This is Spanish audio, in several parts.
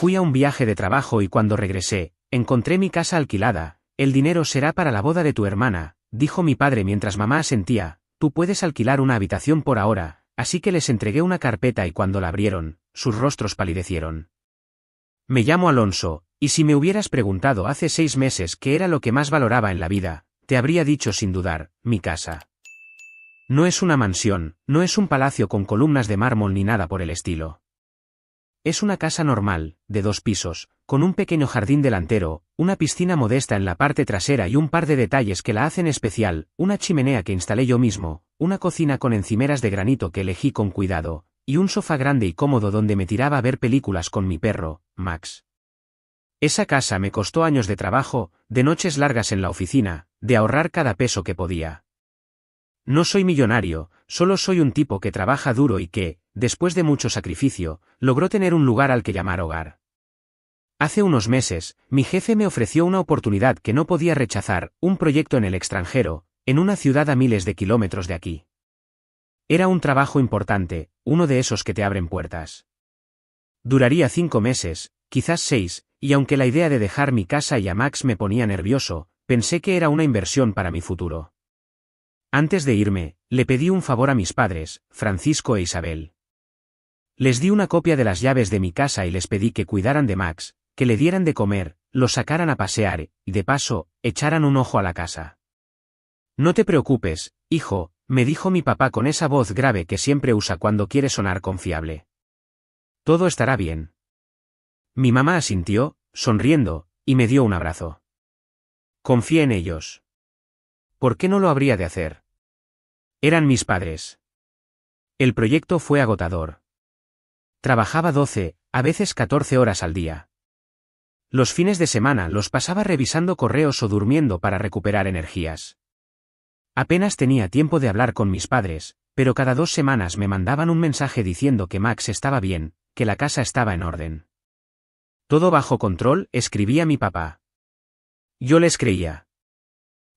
Fui a un viaje de trabajo y cuando regresé, encontré mi casa alquilada. El dinero será para la boda de tu hermana, dijo mi padre mientras mamá asentía. Tú puedes alquilar una habitación por ahora, así que les entregué una carpeta y cuando la abrieron, sus rostros palidecieron. Me llamo Alonso, y si me hubieras preguntado hace 6 meses qué era lo que más valoraba en la vida, te habría dicho sin dudar, mi casa. No es una mansión, no es un palacio con columnas de mármol ni nada por el estilo. Es una casa normal, de 2 pisos, con un pequeño jardín delantero, una piscina modesta en la parte trasera y un par de detalles que la hacen especial, una chimenea que instalé yo mismo, una cocina con encimeras de granito que elegí con cuidado, y un sofá grande y cómodo donde me tiraba a ver películas con mi perro, Max. Esa casa me costó años de trabajo, de noches largas en la oficina, de ahorrar cada peso que podía. No soy millonario, solo soy un tipo que trabaja duro y que, después de mucho sacrificio, logró tener un lugar al que llamar hogar. Hace unos meses, mi jefe me ofreció una oportunidad que no podía rechazar, un proyecto en el extranjero, en una ciudad a miles de kilómetros de aquí. Era un trabajo importante, uno de esos que te abren puertas. Duraría 5 meses, quizás 6, y aunque la idea de dejar mi casa y a Max me ponía nervioso, pensé que era una inversión para mi futuro. Antes de irme, le pedí un favor a mis padres, Francisco e Isabel. Les di una copia de las llaves de mi casa y les pedí que cuidaran de Max, que le dieran de comer, lo sacaran a pasear, y de paso, echaran un ojo a la casa. No te preocupes, hijo, me dijo mi papá con esa voz grave que siempre usa cuando quiere sonar confiable. Todo estará bien. Mi mamá asintió, sonriendo, y me dio un abrazo. Confié en ellos. ¿Por qué no lo habría de hacer? Eran mis padres. El proyecto fue agotador. Trabajaba 12, a veces 14 horas al día. Los fines de semana los pasaba revisando correos o durmiendo para recuperar energías. Apenas tenía tiempo de hablar con mis padres, pero cada 2 semanas me mandaban un mensaje diciendo que Max estaba bien, que la casa estaba en orden. Todo bajo control, escribía mi papá. Yo les creía.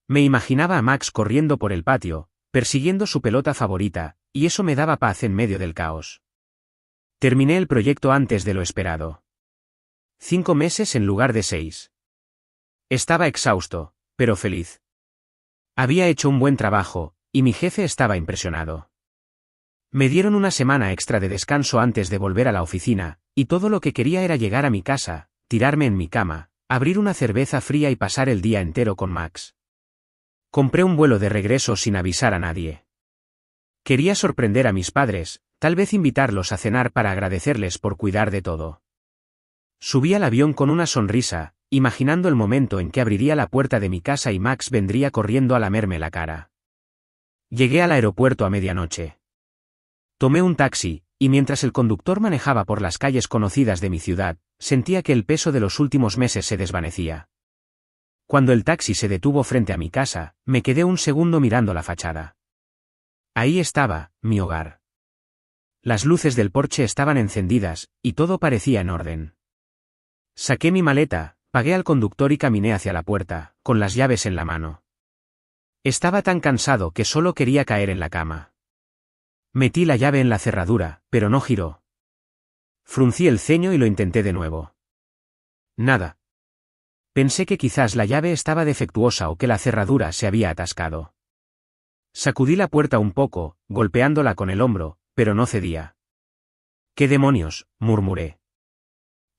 Me imaginaba a Max corriendo por el patio, persiguiendo su pelota favorita, y eso me daba paz en medio del caos. Terminé el proyecto antes de lo esperado. 5 meses en lugar de 6. Estaba exhausto, pero feliz. Había hecho un buen trabajo, y mi jefe estaba impresionado. Me dieron una semana extra de descanso antes de volver a la oficina, y todo lo que quería era llegar a mi casa, tirarme en mi cama, abrir una cerveza fría y pasar el día entero con Max. Compré un vuelo de regreso sin avisar a nadie. Quería sorprender a mis padres, tal vez invitarlos a cenar para agradecerles por cuidar de todo. Subí al avión con una sonrisa, imaginando el momento en que abriría la puerta de mi casa y Max vendría corriendo a lamerme la cara. Llegué al aeropuerto a medianoche. Tomé un taxi, y mientras el conductor manejaba por las calles conocidas de mi ciudad, sentía que el peso de los últimos meses se desvanecía. Cuando el taxi se detuvo frente a mi casa, me quedé un segundo mirando la fachada. Ahí estaba, mi hogar. Las luces del porche estaban encendidas, y todo parecía en orden. Saqué mi maleta, pagué al conductor y caminé hacia la puerta, con las llaves en la mano. Estaba tan cansado que solo quería caer en la cama. Metí la llave en la cerradura, pero no giró. Fruncí el ceño y lo intenté de nuevo. Nada. Pensé que quizás la llave estaba defectuosa o que la cerradura se había atascado. Sacudí la puerta un poco, golpeándola con el hombro, pero no cedía. «¿Qué demonios?», murmuré.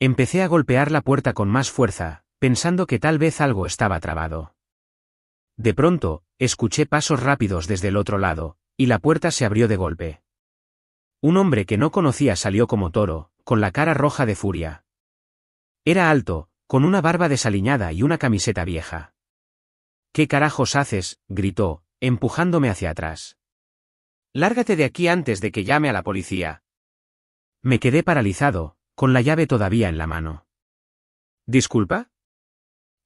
Empecé a golpear la puerta con más fuerza, pensando que tal vez algo estaba trabado. De pronto, escuché pasos rápidos desde el otro lado, y la puerta se abrió de golpe. Un hombre que no conocía salió como toro, con la cara roja de furia. Era alto, con una barba desaliñada y una camiseta vieja. «¿Qué carajos haces?», gritó, empujándome hacia atrás. «Lárgate de aquí antes de que llame a la policía». Me quedé paralizado, con la llave todavía en la mano. «¿Disculpa?»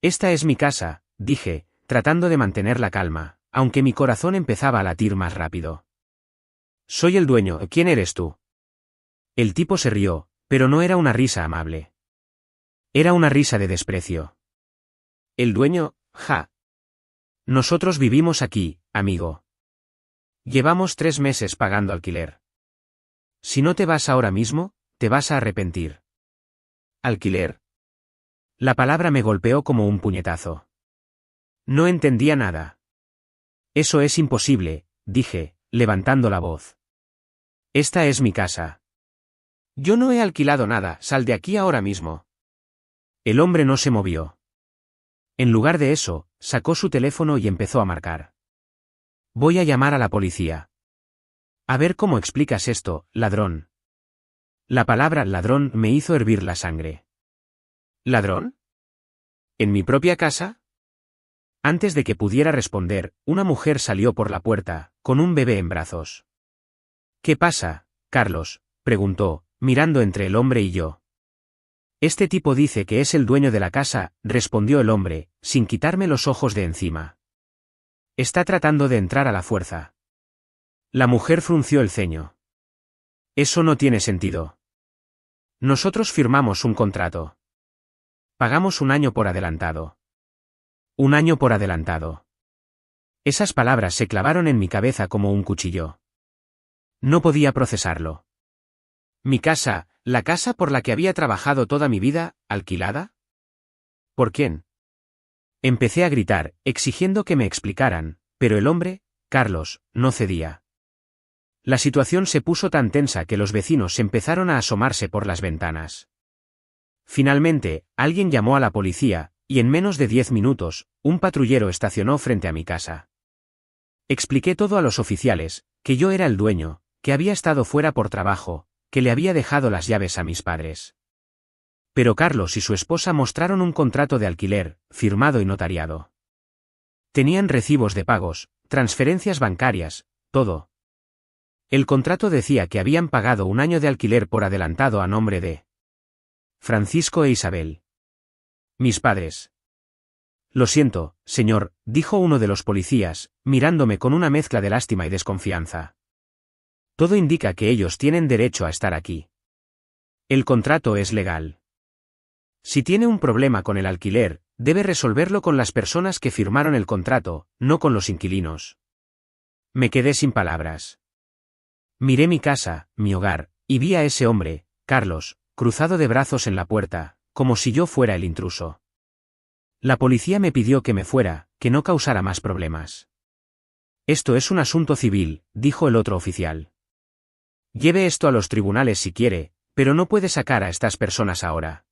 «Esta es mi casa», dije, tratando de mantener la calma, aunque mi corazón empezaba a latir más rápido. «Soy el dueño, ¿quién eres tú?». El tipo se rió, pero no era una risa amable. Era una risa de desprecio. «¿El dueño? Ja. Nosotros vivimos aquí, amigo. Llevamos 3 meses pagando alquiler. Si no te vas ahora mismo, te vas a arrepentir». ¿Alquiler? La palabra me golpeó como un puñetazo. No entendía nada. Eso es imposible, dije, levantando la voz. Esta es mi casa. Yo no he alquilado nada, sal de aquí ahora mismo. El hombre no se movió. En lugar de eso, sacó su teléfono y empezó a marcar. Voy a llamar a la policía. A ver cómo explicas esto, ladrón. La palabra ladrón me hizo hervir la sangre. ¿Ladrón? ¿En mi propia casa? Antes de que pudiera responder, una mujer salió por la puerta, con un bebé en brazos. ¿Qué pasa, Carlos?, preguntó, mirando entre el hombre y yo. Este tipo dice que es el dueño de la casa, respondió el hombre, sin quitarme los ojos de encima. Está tratando de entrar a la fuerza. La mujer frunció el ceño. Eso no tiene sentido. Nosotros firmamos un contrato. Pagamos 1 año por adelantado. 1 año por adelantado. Esas palabras se clavaron en mi cabeza como un cuchillo. No podía procesarlo. ¿Mi casa, la casa por la que había trabajado toda mi vida, alquilada? ¿Por quién? Empecé a gritar, exigiendo que me explicaran, pero el hombre, Carlos, no cedía. La situación se puso tan tensa que los vecinos empezaron a asomarse por las ventanas. Finalmente, alguien llamó a la policía, y en menos de 10 minutos, un patrullero estacionó frente a mi casa. Expliqué todo a los oficiales, que yo era el dueño, que había estado fuera por trabajo, que le había dejado las llaves a mis padres. Pero Carlos y su esposa mostraron un contrato de alquiler, firmado y notariado. Tenían recibos de pagos, transferencias bancarias, todo. El contrato decía que habían pagado 1 año de alquiler por adelantado a nombre de Francisco e Isabel. Mis padres. Lo siento, señor, dijo uno de los policías, mirándome con una mezcla de lástima y desconfianza. Todo indica que ellos tienen derecho a estar aquí. El contrato es legal. Si tiene un problema con el alquiler, debe resolverlo con las personas que firmaron el contrato, no con los inquilinos. Me quedé sin palabras. Miré mi casa, mi hogar, y vi a ese hombre, Carlos, cruzado de brazos en la puerta, como si yo fuera el intruso. La policía me pidió que me fuera, que no causara más problemas. Esto es un asunto civil, dijo el otro oficial. Lleve esto a los tribunales si quiere, pero no puede sacar a estas personas ahora.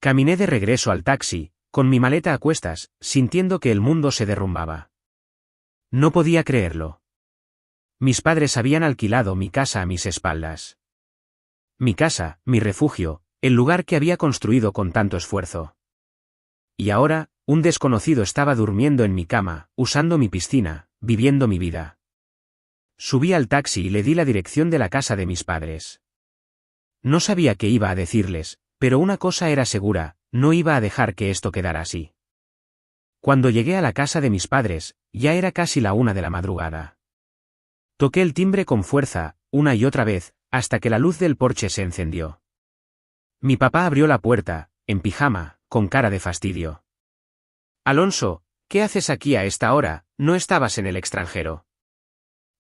Caminé de regreso al taxi, con mi maleta a cuestas, sintiendo que el mundo se derrumbaba. No podía creerlo. Mis padres habían alquilado mi casa a mis espaldas. Mi casa, mi refugio, el lugar que había construido con tanto esfuerzo. Y ahora, un desconocido estaba durmiendo en mi cama, usando mi piscina, viviendo mi vida. Subí al taxi y le di la dirección de la casa de mis padres. No sabía qué iba a decirles, pero una cosa era segura, no iba a dejar que esto quedara así. Cuando llegué a la casa de mis padres, ya era casi la 1 de la madrugada. Toqué el timbre con fuerza, una y otra vez, hasta que la luz del porche se encendió. Mi papá abrió la puerta, en pijama, con cara de fastidio. Alonso, ¿qué haces aquí a esta hora? ¿No estabas en el extranjero?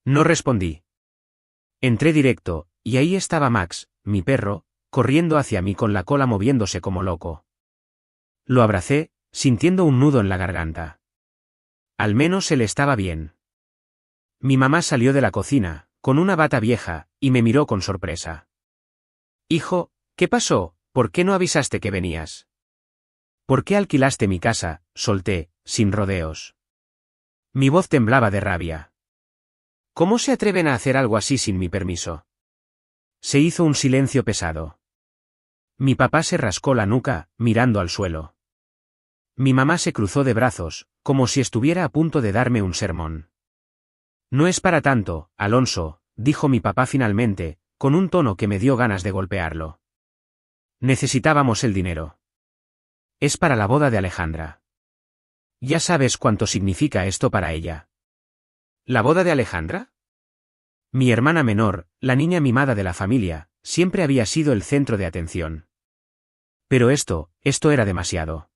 No respondí. Entré directo, y ahí estaba Max, mi perro, corriendo hacia mí con la cola moviéndose como loco. Lo abracé, sintiendo un nudo en la garganta. Al menos él estaba bien. Mi mamá salió de la cocina, con una bata vieja, y me miró con sorpresa. Hijo, ¿qué pasó? ¿Por qué no avisaste que venías? ¿Por qué alquilaste mi casa? Solté, sin rodeos. Mi voz temblaba de rabia. ¿Cómo se atreven a hacer algo así sin mi permiso? Se hizo un silencio pesado. Mi papá se rascó la nuca, mirando al suelo. Mi mamá se cruzó de brazos, como si estuviera a punto de darme un sermón. No es para tanto, Alonso, dijo mi papá finalmente, con un tono que me dio ganas de golpearlo. Necesitábamos el dinero. Es para la boda de Alejandra. Ya sabes cuánto significa esto para ella. ¿La boda de Alejandra? Mi hermana menor, la niña mimada de la familia, siempre había sido el centro de atención. Pero esto era demasiado.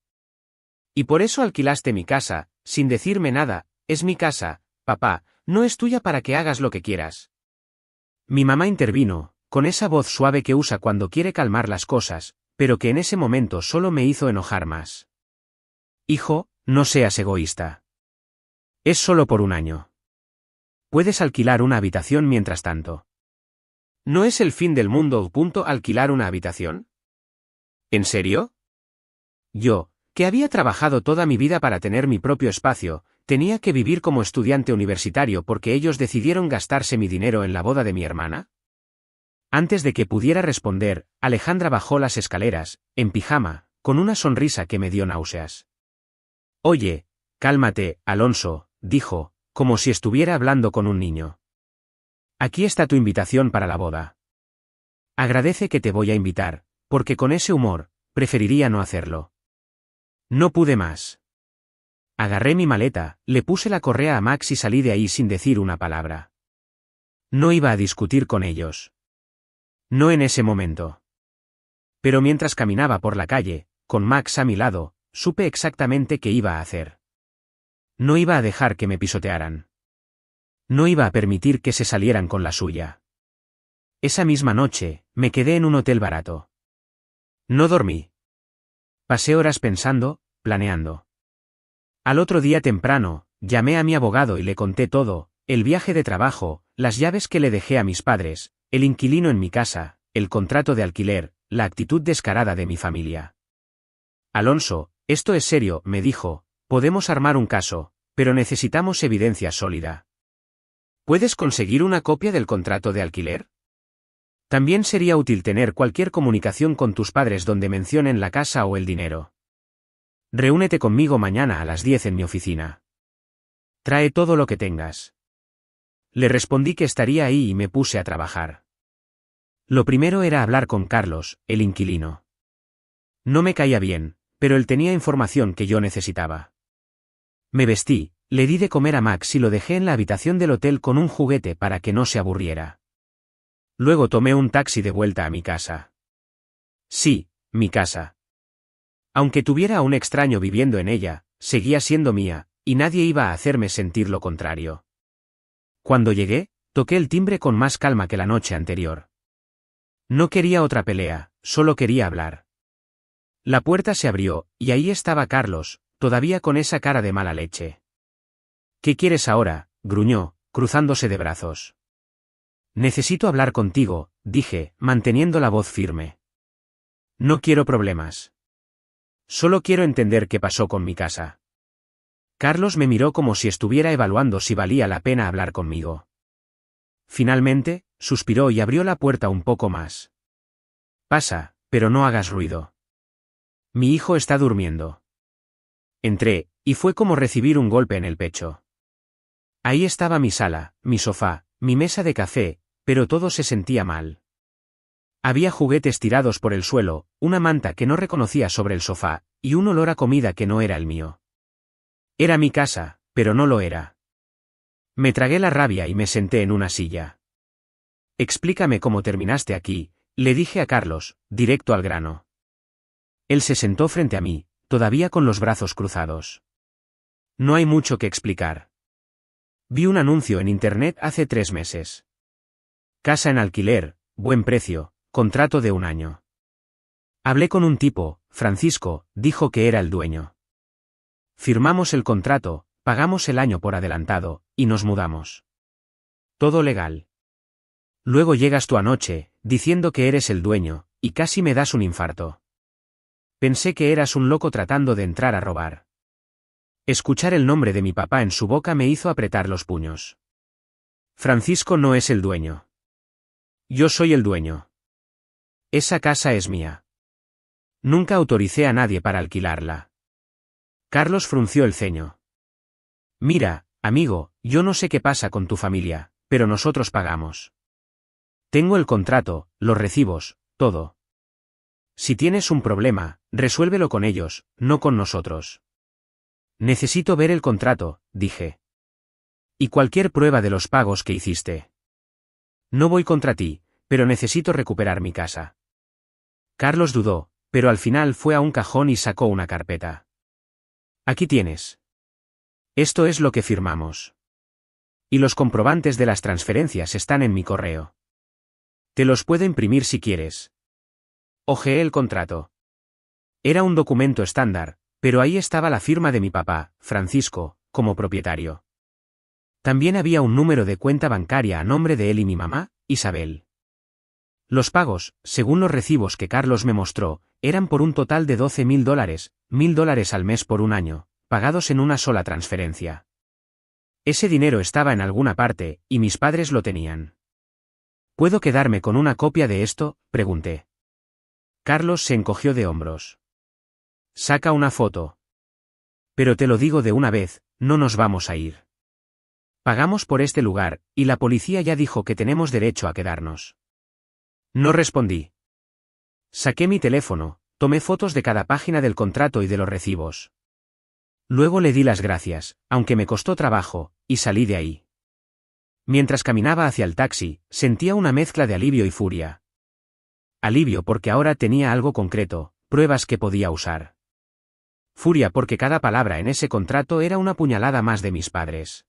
Y por eso alquilaste mi casa, sin decirme nada, es mi casa, papá, no es tuya para que hagas lo que quieras. Mi mamá intervino, con esa voz suave que usa cuando quiere calmar las cosas, pero que en ese momento solo me hizo enojar más. Hijo, no seas egoísta. Es solo por un año. Puedes alquilar una habitación mientras tanto. ¿No es el fin del mundo, alquilar una habitación? ¿En serio? Yo, que había trabajado toda mi vida para tener mi propio espacio, tenía que vivir como estudiante universitario porque ellos decidieron gastarse mi dinero en la boda de mi hermana. Antes de que pudiera responder, Alejandra bajó las escaleras, en pijama, con una sonrisa que me dio náuseas. Oye, cálmate, Alonso, dijo, como si estuviera hablando con un niño. Aquí está tu invitación para la boda. Agradece que te voy a invitar, porque con ese humor, preferiría no hacerlo. No pude más. Agarré mi maleta, le puse la correa a Max y salí de ahí sin decir una palabra. No iba a discutir con ellos. No en ese momento. Pero mientras caminaba por la calle, con Max a mi lado, supe exactamente qué iba a hacer. No iba a dejar que me pisotearan. No iba a permitir que se salieran con la suya. Esa misma noche, me quedé en un hotel barato. No dormí. Pasé horas pensando, planeando. Al otro día temprano, llamé a mi abogado y le conté todo, el viaje de trabajo, las llaves que le dejé a mis padres, el inquilino en mi casa, el contrato de alquiler, la actitud descarada de mi familia. Alonso, esto es serio, me dijo, podemos armar un caso, pero necesitamos evidencia sólida. ¿Puedes conseguir una copia del contrato de alquiler? También sería útil tener cualquier comunicación con tus padres donde mencionen la casa o el dinero. Reúnete conmigo mañana a las 10 en mi oficina. Trae todo lo que tengas. Le respondí que estaría ahí y me puse a trabajar. Lo primero era hablar con Carlos, el inquilino. No me caía bien, pero él tenía información que yo necesitaba. Me vestí, le di de comer a Max y lo dejé en la habitación del hotel con un juguete para que no se aburriera. Luego tomé un taxi de vuelta a mi casa. Sí, mi casa. Aunque tuviera a un extraño viviendo en ella, seguía siendo mía, y nadie iba a hacerme sentir lo contrario. Cuando llegué, toqué el timbre con más calma que la noche anterior. No quería otra pelea, solo quería hablar. La puerta se abrió, y ahí estaba Carlos, todavía con esa cara de mala leche. ¿Qué quieres ahora?, gruñó, cruzándose de brazos. Necesito hablar contigo, dije, manteniendo la voz firme. No quiero problemas. Solo quiero entender qué pasó con mi casa. Carlos me miró como si estuviera evaluando si valía la pena hablar conmigo. Finalmente, suspiró y abrió la puerta un poco más. Pasa, pero no hagas ruido. Mi hijo está durmiendo. Entré, y fue como recibir un golpe en el pecho. Ahí estaba mi sala, mi sofá, mi mesa de café, pero todo se sentía mal. Había juguetes tirados por el suelo, una manta que no reconocía sobre el sofá, y un olor a comida que no era el mío. Era mi casa, pero no lo era. Me tragué la rabia y me senté en una silla. Explícame cómo terminaste aquí, le dije a Carlos, directo al grano. Él se sentó frente a mí, todavía con los brazos cruzados. No hay mucho que explicar. Vi un anuncio en internet hace 3 meses. Casa en alquiler, buen precio, contrato de 1 año. Hablé con un tipo, Francisco, dijo que era el dueño. Firmamos el contrato, pagamos el año por adelantado, y nos mudamos. Todo legal. Luego llegas tú anoche, diciendo que eres el dueño, y casi me das un infarto. Pensé que eras un loco tratando de entrar a robar. Escuchar el nombre de mi papá en su boca me hizo apretar los puños. Francisco no es el dueño. Yo soy el dueño. Esa casa es mía. Nunca autoricé a nadie para alquilarla. Carlos frunció el ceño. Mira, amigo, yo no sé qué pasa con tu familia, pero nosotros pagamos. Tengo el contrato, los recibos, todo. Si tienes un problema, resuélvelo con ellos, no con nosotros. Necesito ver el contrato, dije. Y cualquier prueba de los pagos que hiciste. No voy contra ti, pero necesito recuperar mi casa. Carlos dudó, pero al final fue a un cajón y sacó una carpeta. Aquí tienes. Esto es lo que firmamos. Y los comprobantes de las transferencias están en mi correo. Te los puedo imprimir si quieres. Hojeé el contrato. Era un documento estándar, pero ahí estaba la firma de mi papá, Francisco, como propietario. También había un número de cuenta bancaria a nombre de él y mi mamá, Isabel. Los pagos, según los recibos que Carlos me mostró, eran por un total de $12.000, $1.000 al mes por un año, pagados en una sola transferencia. Ese dinero estaba en alguna parte, y mis padres lo tenían. ¿Puedo quedarme con una copia de esto?, pregunté. Carlos se encogió de hombros. Saca una foto. Pero te lo digo de una vez, no nos vamos a ir. Pagamos por este lugar, y la policía ya dijo que tenemos derecho a quedarnos. No respondí. Saqué mi teléfono, tomé fotos de cada página del contrato y de los recibos. Luego le di las gracias, aunque me costó trabajo, y salí de ahí. Mientras caminaba hacia el taxi, sentía una mezcla de alivio y furia. Alivio porque ahora tenía algo concreto, pruebas que podía usar. Furia porque cada palabra en ese contrato era una puñalada más de mis padres.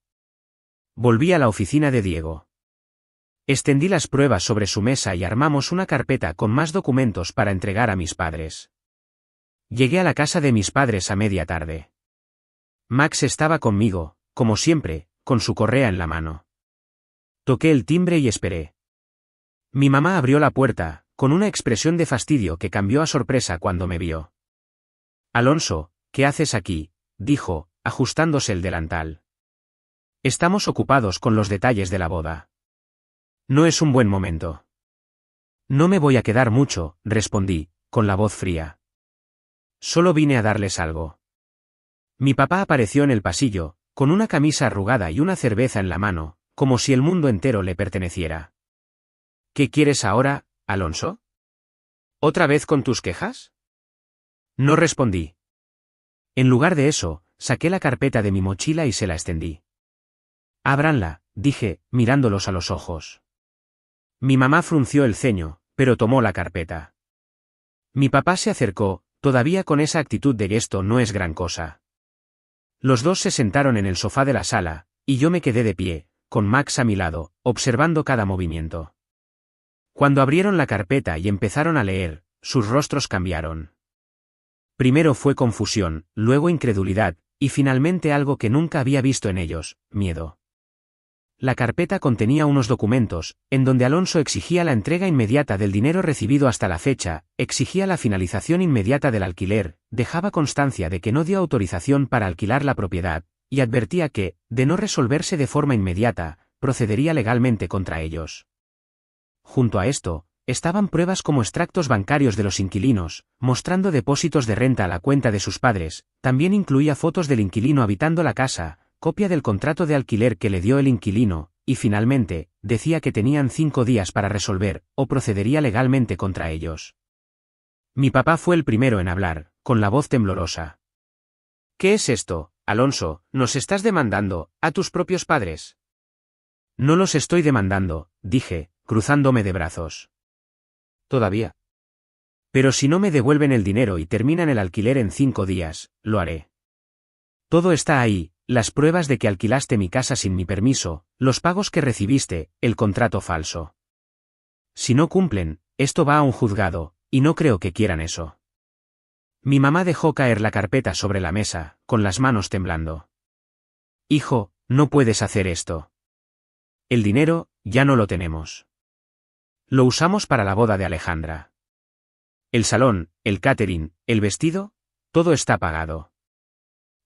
Volví a la oficina de Diego. Extendí las pruebas sobre su mesa y armamos una carpeta con más documentos para entregar a mis padres. Llegué a la casa de mis padres a media tarde. Max estaba conmigo, como siempre, con su correa en la mano. Toqué el timbre y esperé. Mi mamá abrió la puerta, con una expresión de fastidio que cambió a sorpresa cuando me vio. Alonso, ¿qué haces aquí?, dijo, ajustándose el delantal. Estamos ocupados con los detalles de la boda. No es un buen momento. No me voy a quedar mucho, respondí, con la voz fría. Solo vine a darles algo. Mi papá apareció en el pasillo, con una camisa arrugada y una cerveza en la mano, como si el mundo entero le perteneciera. ¿Qué quieres ahora, Alonso? ¿Otra vez con tus quejas? No respondí. En lugar de eso, saqué la carpeta de mi mochila y se la extendí. Ábranla, dije, mirándolos a los ojos. Mi mamá frunció el ceño, pero tomó la carpeta. Mi papá se acercó, todavía con esa actitud de esto no es gran cosa. Los dos se sentaron en el sofá de la sala, y yo me quedé de pie, con Max a mi lado, observando cada movimiento. Cuando abrieron la carpeta y empezaron a leer, sus rostros cambiaron. Primero fue confusión, luego incredulidad, y finalmente algo que nunca había visto en ellos, miedo. La carpeta contenía unos documentos, en donde Alonso exigía la entrega inmediata del dinero recibido hasta la fecha, exigía la finalización inmediata del alquiler, dejaba constancia de que no dio autorización para alquilar la propiedad, y advertía que, de no resolverse de forma inmediata, procedería legalmente contra ellos. Junto a esto, estaban pruebas como extractos bancarios de los inquilinos, mostrando depósitos de renta a la cuenta de sus padres, también incluía fotos del inquilino habitando la casa, copia del contrato de alquiler que le dio el inquilino, y finalmente, decía que tenían 5 días para resolver, o procedería legalmente contra ellos. Mi papá fue el primero en hablar, con la voz temblorosa. ¿Qué es esto, Alonso? ¿Nos estás demandando, a tus propios padres? No los estoy demandando, dije, cruzándome de brazos. Todavía. Pero si no me devuelven el dinero y terminan el alquiler en 5 días, lo haré. Todo está ahí, las pruebas de que alquilaste mi casa sin mi permiso, los pagos que recibiste, el contrato falso. Si no cumplen, esto va a un juzgado, y no creo que quieran eso. Mi mamá dejó caer la carpeta sobre la mesa, con las manos temblando. Hijo, no puedes hacer esto. El dinero, ya no lo tenemos. Lo usamos para la boda de Alejandra. El salón, el catering, el vestido, todo está pagado.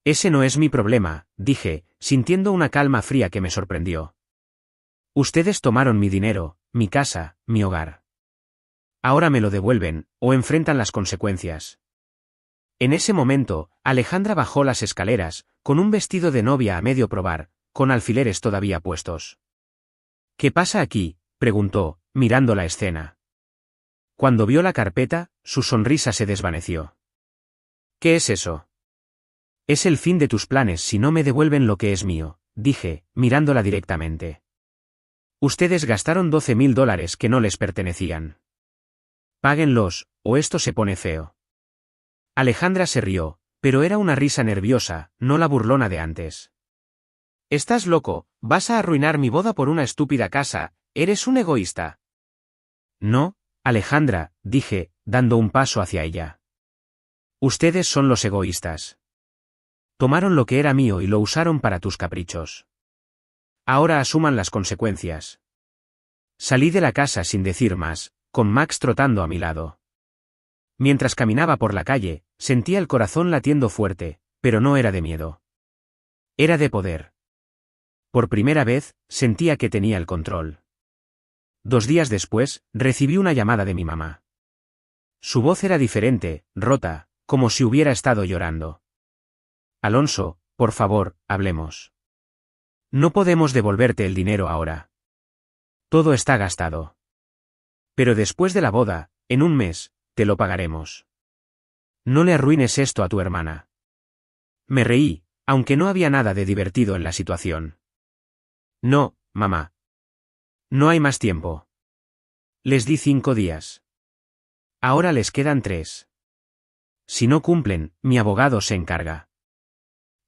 Ese no es mi problema, dije, sintiendo una calma fría que me sorprendió. Ustedes tomaron mi dinero, mi casa, mi hogar. Ahora me lo devuelven, o enfrentan las consecuencias. En ese momento, Alejandra bajó las escaleras, con un vestido de novia a medio probar, con alfileres todavía puestos. ¿Qué pasa aquí?, preguntó, mirando la escena. Cuando vio la carpeta, su sonrisa se desvaneció. ¿Qué es eso? Es el fin de tus planes si no me devuelven lo que es mío, dije, mirándola directamente. Ustedes gastaron $12.000 que no les pertenecían. Páguenlos, o esto se pone feo. Alejandra se rió, pero era una risa nerviosa, no la burlona de antes. Estás loco, vas a arruinar mi boda por una estúpida casa, eres un egoísta. No, Alejandra, dije, dando un paso hacia ella. Ustedes son los egoístas. Tomaron lo que era mío y lo usaron para tus caprichos. Ahora asuman las consecuencias. Salí de la casa sin decir más, con Max trotando a mi lado. Mientras caminaba por la calle, sentía el corazón latiendo fuerte, pero no era de miedo. Era de poder. Por primera vez, sentía que tenía el control. 2 días después, recibí una llamada de mi mamá. Su voz era diferente, rota, como si hubiera estado llorando. Alonso, por favor, hablemos. No podemos devolverte el dinero ahora. Todo está gastado. Pero después de la boda, en un mes, te lo pagaremos. No le arruines esto a tu hermana. Me reí, aunque no había nada de divertido en la situación. No, mamá. No hay más tiempo. Les di 5 días. Ahora les quedan 3. Si no cumplen, mi abogado se encarga.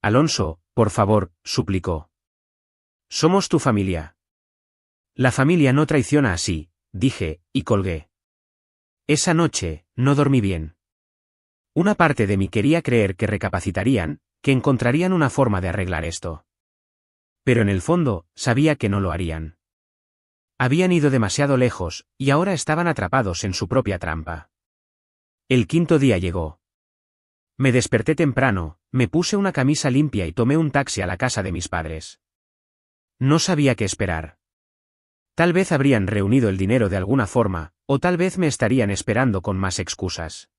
Alonso, por favor, suplicó. Somos tu familia. La familia no traiciona así, dije, y colgué. Esa noche, no dormí bien. Una parte de mí quería creer que recapacitarían, que encontrarían una forma de arreglar esto. Pero en el fondo, sabía que no lo harían. Habían ido demasiado lejos, y ahora estaban atrapados en su propia trampa. El 5.º día llegó. Me desperté temprano, me puse una camisa limpia y tomé un taxi a la casa de mis padres. No sabía qué esperar. Tal vez habrían reunido el dinero de alguna forma, o tal vez me estarían esperando con más excusas.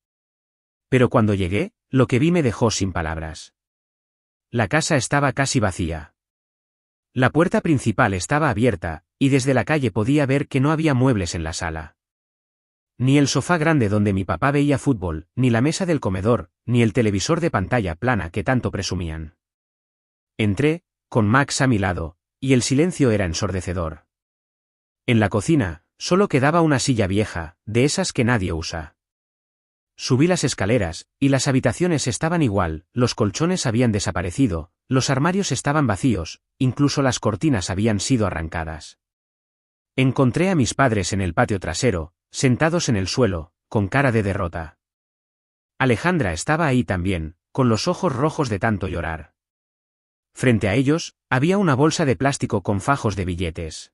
Pero cuando llegué, lo que vi me dejó sin palabras. La casa estaba casi vacía. La puerta principal estaba abierta, y desde la calle podía ver que no había muebles en la sala. Ni el sofá grande donde mi papá veía fútbol, ni la mesa del comedor, ni el televisor de pantalla plana que tanto presumían. Entré, con Max a mi lado, y el silencio era ensordecedor. En la cocina, solo quedaba una silla vieja, de esas que nadie usa. Subí las escaleras, y las habitaciones estaban igual, los colchones habían desaparecido, los armarios estaban vacíos, incluso las cortinas habían sido arrancadas. Encontré a mis padres en el patio trasero, sentados en el suelo, con cara de derrota. Alejandra estaba ahí también, con los ojos rojos de tanto llorar. Frente a ellos, había una bolsa de plástico con fajos de billetes.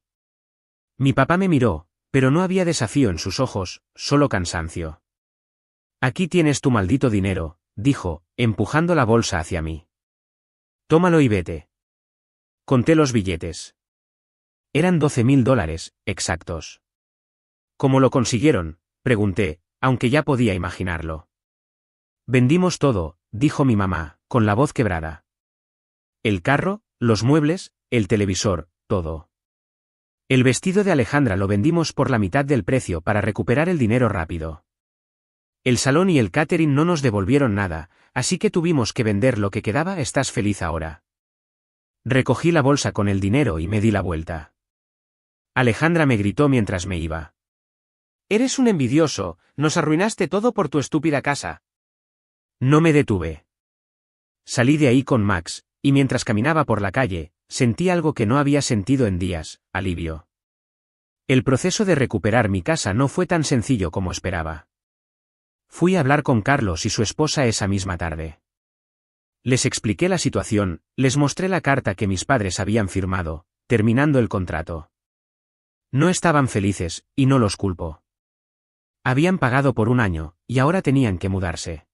Mi papá me miró, pero no había desafío en sus ojos, solo cansancio. Aquí tienes tu maldito dinero, dijo, empujando la bolsa hacia mí. Tómalo y vete. Conté los billetes. Eran $12.000, exactos. ¿Cómo lo consiguieron?, pregunté, aunque ya podía imaginarlo. Vendimos todo, dijo mi mamá, con la voz quebrada. El carro, los muebles, el televisor, todo. El vestido de Alejandra lo vendimos por la mitad del precio para recuperar el dinero rápido. El salón y el catering no nos devolvieron nada, así que tuvimos que vender lo que quedaba. ¿Estás feliz ahora? Recogí la bolsa con el dinero y me di la vuelta. Alejandra me gritó mientras me iba. Eres un envidioso, nos arruinaste todo por tu estúpida casa. No me detuve. Salí de ahí con Max, y mientras caminaba por la calle, sentí algo que no había sentido en días, alivio. El proceso de recuperar mi casa no fue tan sencillo como esperaba. Fui a hablar con Carlos y su esposa esa misma tarde. Les expliqué la situación, les mostré la carta que mis padres habían firmado, terminando el contrato. No estaban felices, y no los culpo. Habían pagado por 1 año, y ahora tenían que mudarse.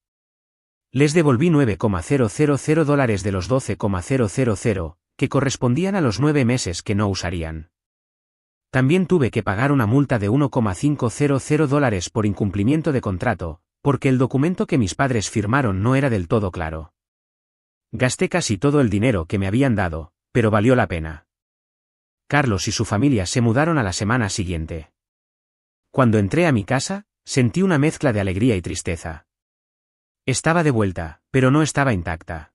Les devolví $9,000 de los $12,000, que correspondían a los 9 meses que no usarían. También tuve que pagar una multa de $1,500 por incumplimiento de contrato, porque el documento que mis padres firmaron no era del todo claro. Gasté casi todo el dinero que me habían dado, pero valió la pena. Carlos y su familia se mudaron a la semana siguiente. Cuando entré a mi casa, sentí una mezcla de alegría y tristeza. Estaba de vuelta, pero no estaba intacta.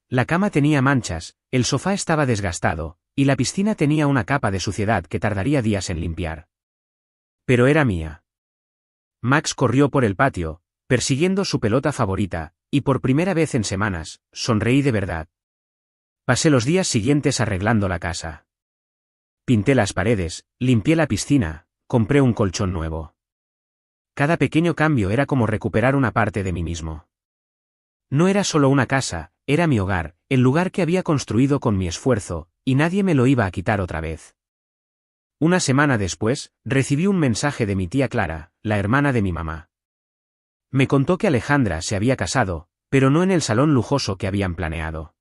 La cama tenía manchas, el sofá estaba desgastado, y la piscina tenía una capa de suciedad que tardaría días en limpiar. Pero era mía. Max corrió por el patio, persiguiendo su pelota favorita, y por primera vez en semanas, sonreí de verdad. Pasé los días siguientes arreglando la casa. Pinté las paredes, limpié la piscina, compré un colchón nuevo. Cada pequeño cambio era como recuperar una parte de mí mismo. No era solo una casa, era mi hogar, el lugar que había construido con mi esfuerzo, y nadie me lo iba a quitar otra vez. Una semana después, recibí un mensaje de mi tía Clara, la hermana de mi mamá. Me contó que Alejandra se había casado, pero no en el salón lujoso que habían planeado.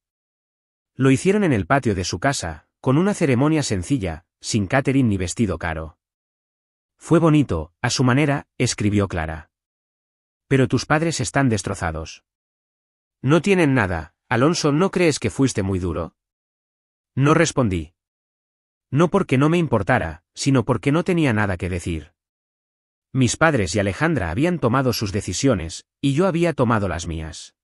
Lo hicieron en el patio de su casa, con una ceremonia sencilla, sin catering ni vestido caro. Fue bonito, a su manera, escribió Clara. Pero tus padres están destrozados. No tienen nada, Alonso, ¿no crees que fuiste muy duro? No respondí. No porque no me importara, sino porque no tenía nada que decir. Mis padres y Alejandra habían tomado sus decisiones, y yo había tomado las mías.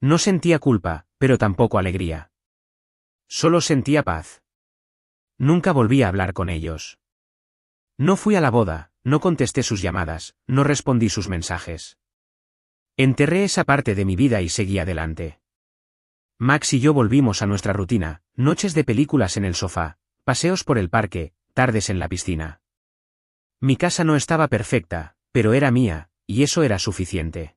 No sentía culpa, pero tampoco alegría. Solo sentía paz. Nunca volví a hablar con ellos. No fui a la boda, no contesté sus llamadas, no respondí sus mensajes. Enterré esa parte de mi vida y seguí adelante. Max y yo volvimos a nuestra rutina, noches de películas en el sofá, paseos por el parque, tardes en la piscina. Mi casa no estaba perfecta, pero era mía, y eso era suficiente.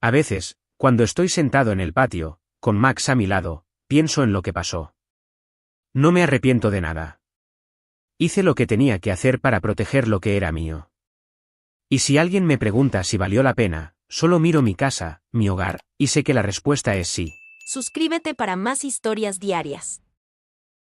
A veces, cuando estoy sentado en el patio, con Max a mi lado, pienso en lo que pasó. No me arrepiento de nada. Hice lo que tenía que hacer para proteger lo que era mío. Y si alguien me pregunta si valió la pena, solo miro mi casa, mi hogar, y sé que la respuesta es sí. Suscríbete para más historias diarias.